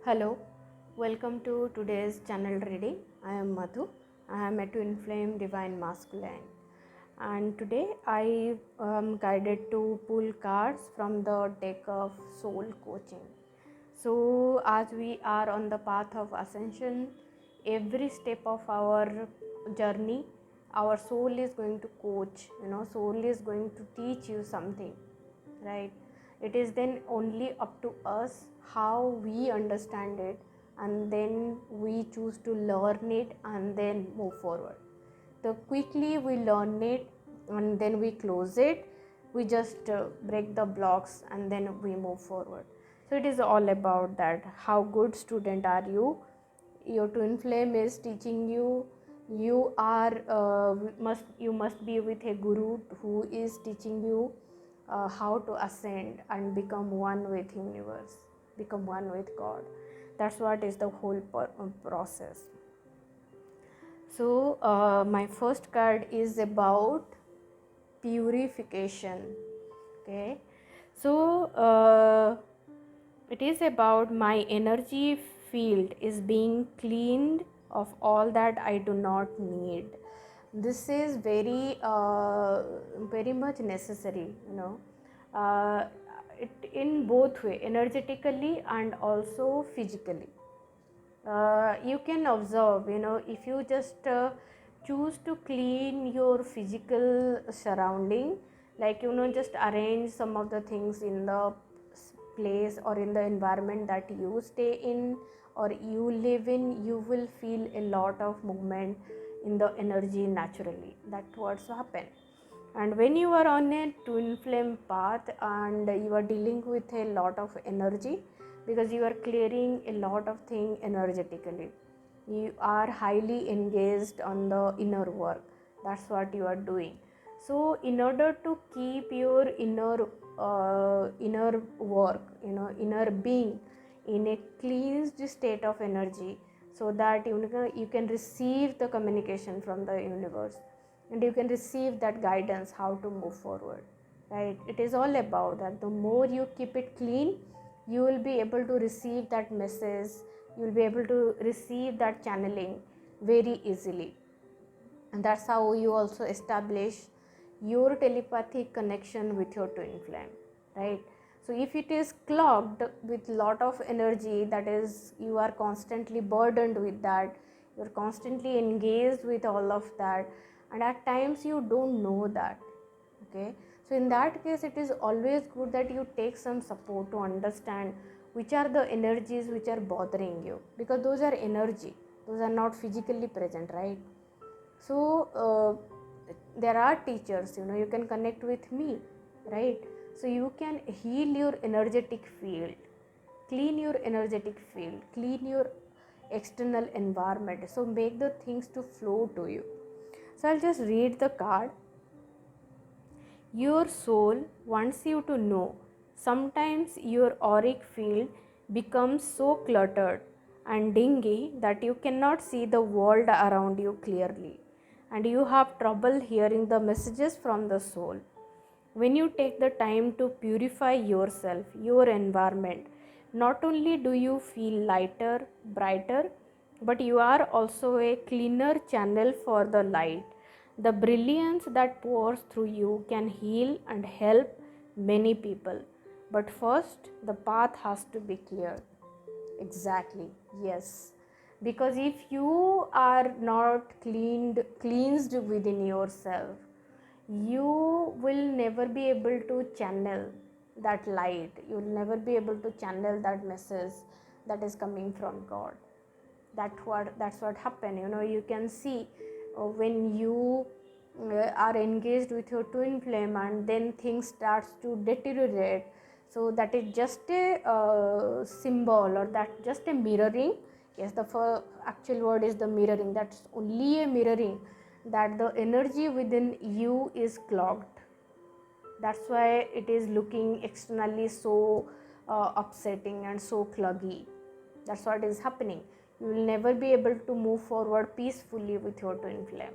Hello, welcome to today's channel reading. I am Madhu. I am a twin flame divine masculine, and today I am guided to pull cards from the deck of soul coaching. So, as we are on the path of ascension, every step of our journey, our soul is going to coach, soul is going to teach you something, right? It is then only up to us how we understand it, and then we choose to learn it and then move forward. The quickly we learn it and then we close it, we just break the blocks and then we move forward. So it is all about that. How good student are you? Your twin flame is teaching you. You are must be with a guru who is teaching you how to ascend and become one with universe, become one with God. That's what is the whole process. So my first card is about purification. Okay, so it is about my energy field is being cleaned of all that I do not need. This is very much necessary, it in both way, energetically and also physically. You can observe, if you just choose to clean your physical surrounding, like just arrange some of the things in the place or in the environment that you stay in or you live in, you will feel a lot of movement in the energy naturally. That's what's happen. And when you are on a twin flame path and you are dealing with a lot of energy, because you are clearing a lot of things energetically, you are highly engaged on the inner work. That's what you are doing. So in order to keep your inner work, inner being in a cleansed state of energy, so that you can receive the communication from the universe and you can receive that guidance how to move forward, right? It is all about that. The more you keep it clean, you will be able to receive that message, you will be able to receive that channeling very easily. And that's how you also establish your telepathic connection with your twin flame, right? So if it is clogged with lot of energy, that is, you are constantly burdened with that, you're constantly engaged with all of that, and at times you don't know that. Okay, so in that case it is always good that you take some support to understand which are the energies which are bothering you, because those are energy, those are not physically present, right? So there are teachers, you can connect with me, right? So you can heal your energetic field, clean your energetic field, clean your external environment, so make the things to flow to you. So I'll just read the card. Your soul wants you to know sometimes your auric field becomes so cluttered and dingy that you cannot see the world around you clearly, and you have trouble hearing the messages from the soul. When you take the time to purify yourself, your environment, not only do you feel lighter, brighter, but you are also a cleaner channel for the light. The brilliance that pours through you can heal and help many people. But first, the path has to be clear. Exactly, yes. Because if you are not cleansed within yourself, you will never be able to channel that light, you will never be able to channel that message that is coming from God. That's what happened. You can see when you are engaged with your twin flame and then things starts to deteriorate, so that is just a symbol, or that just a mirroring. Yes, the actual word is the mirroring. That's only a mirroring that the energy within you is clogged. That's why it is looking externally so upsetting and so cluggy. That's what is happening. You will never be able to move forward peacefully with your twin flame.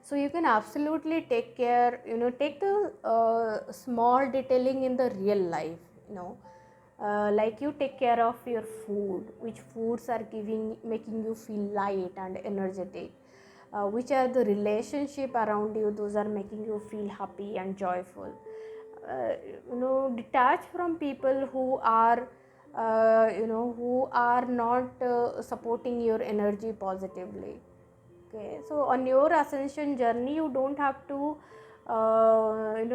So you can absolutely take care, take the small detailing in the real life, Like you take care of your food, which foods are making you feel light and energetic, which are the relationship around you, those are making you feel happy and joyful. uh, Detach from people who are who are not supporting your energy positively. Okay, so on your ascension journey you don't have to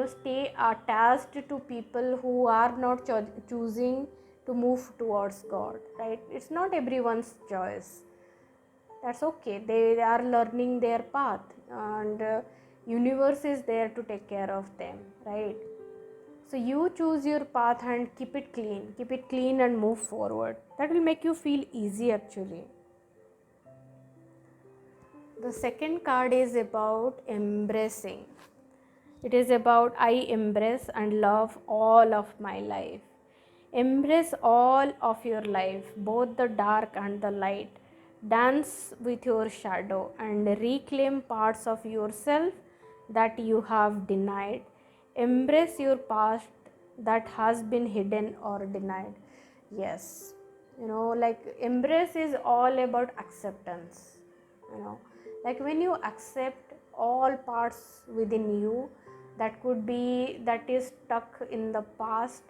stay attached to people who are not choosing to move towards God, right? It's not everyone's choice. That's okay, they are learning their path, and universe is there to take care of them, right? So you choose your path and keep it clean and move forward. That will make you feel easy actually. The second card is about embracing. It is about I embrace and love all of my life. Embrace all of your life, both the dark and the light. Dance with your shadow and reclaim parts of yourself that you have denied. Embrace your past that has been hidden or denied. Yes, like embrace is all about acceptance. Like when you accept all parts within you that is stuck in the past,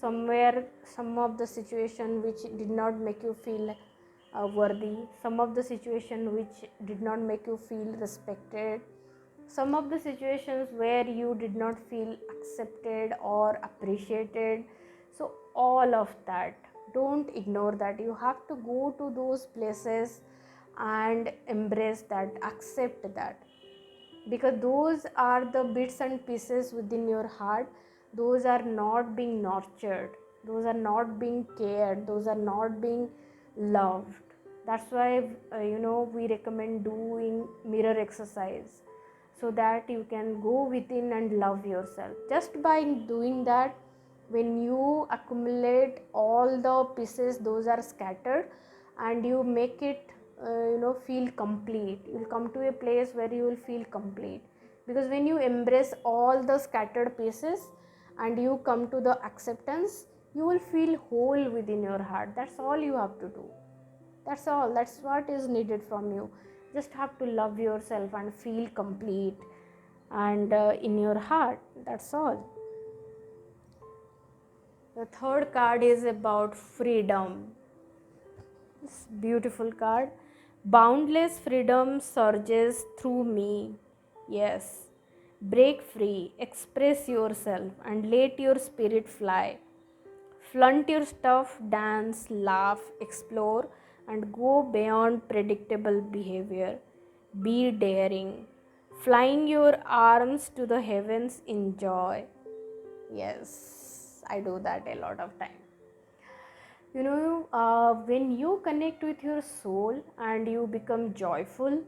somewhere, some of the situation which did not make you feel worthy, some of the situation which did not make you feel respected, some of the situations where you did not feel accepted or appreciated. So all of that, don't ignore that. You have to go to those places and embrace that, accept that, because those are the bits and pieces within your heart. Those are not being nurtured, those are not being cared, those are not being loved. That's why we recommend doing mirror exercise, so that you can go within and love yourself. Just by doing that, when you accumulate all the pieces, those are scattered, and you make it feel complete, you'll come to a place where you will feel complete. Because when you embrace all the scattered pieces and you come to the acceptance, you will feel whole within your heart. That's all you have to do. That's all, that's what is needed from you. Just have to love yourself and feel complete and in your heart. That's all. The third card is about freedom. This beautiful card. Boundless freedom surges through me. Yes. Break free, express yourself, and let your spirit fly. Flaunt your stuff, dance, laugh, explore, and go beyond predictable behavior. Be daring. Flying your arms to the heavens in joy. Yes, I do that a lot of time. When you connect with your soul and you become joyful,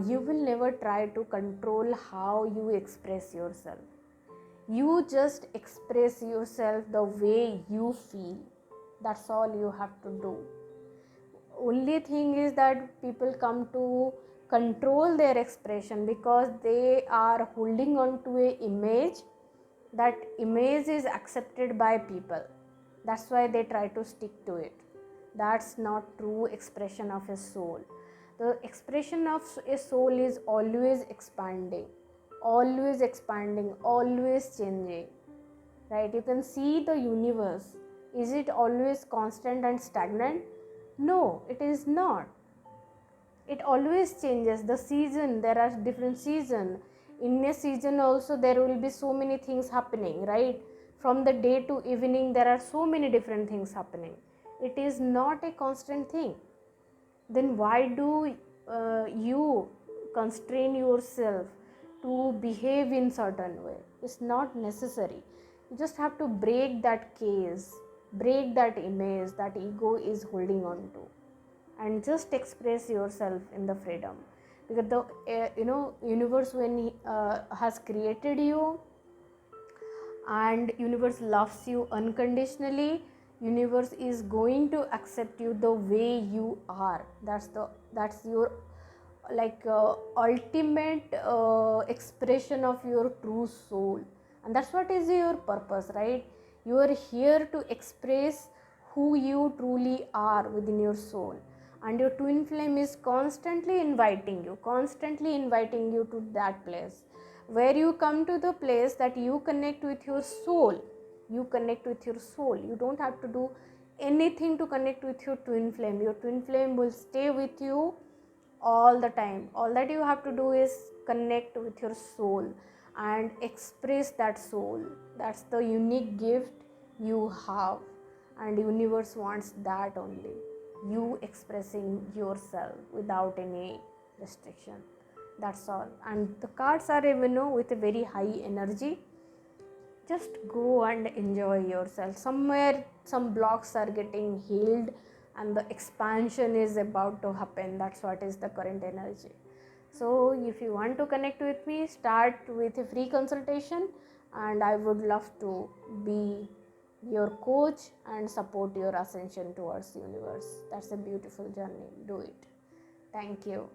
you will never try to control how you express yourself. You just express yourself the way you feel. That's all you have to do. Only thing is that people come to control their expression because they are holding on to a image. That image is accepted by people. That's why they try to stick to it. That's not true expression of a soul. The expression of a soul is always expanding, always expanding, always changing. Right? You can see the universe. Is it always constant and stagnant? No, it is not. It always changes. The season, there are different seasons. In a season also there will be so many things happening, right? From the day to evening there are so many different things happening. It is not a constant thing. Then why do you constrain yourself to behave in certain way? It's not necessary. You just have to break that case, break that image that ego is holding on to, and just express yourself in the freedom. Because the universe, when he has created you, and universe loves you unconditionally, universe is going to accept you the way you are. That's your ultimate expression of your true soul. And that's what is your purpose, right? You are here to express who you truly are within your soul. And your twin flame is constantly inviting you to that place where you come to the place that you connect with your soul. You connect with your soul. You don't have to do anything to connect with your twin flame. Your twin flame will stay with you all the time. All that you have to do is connect with your soul and express that soul. That's the unique gift you have, and universe wants that only, you expressing yourself without any restriction. That's all. And the cards are, with a very high energy. Just go and enjoy yourself. Somewhere some blocks are getting healed and the expansion is about to happen. That's what is the current energy. So if you want to connect with me, start with a free consultation, and I would love to be your coach and support your ascension towards universe. That's a beautiful journey. Do it. Thank you.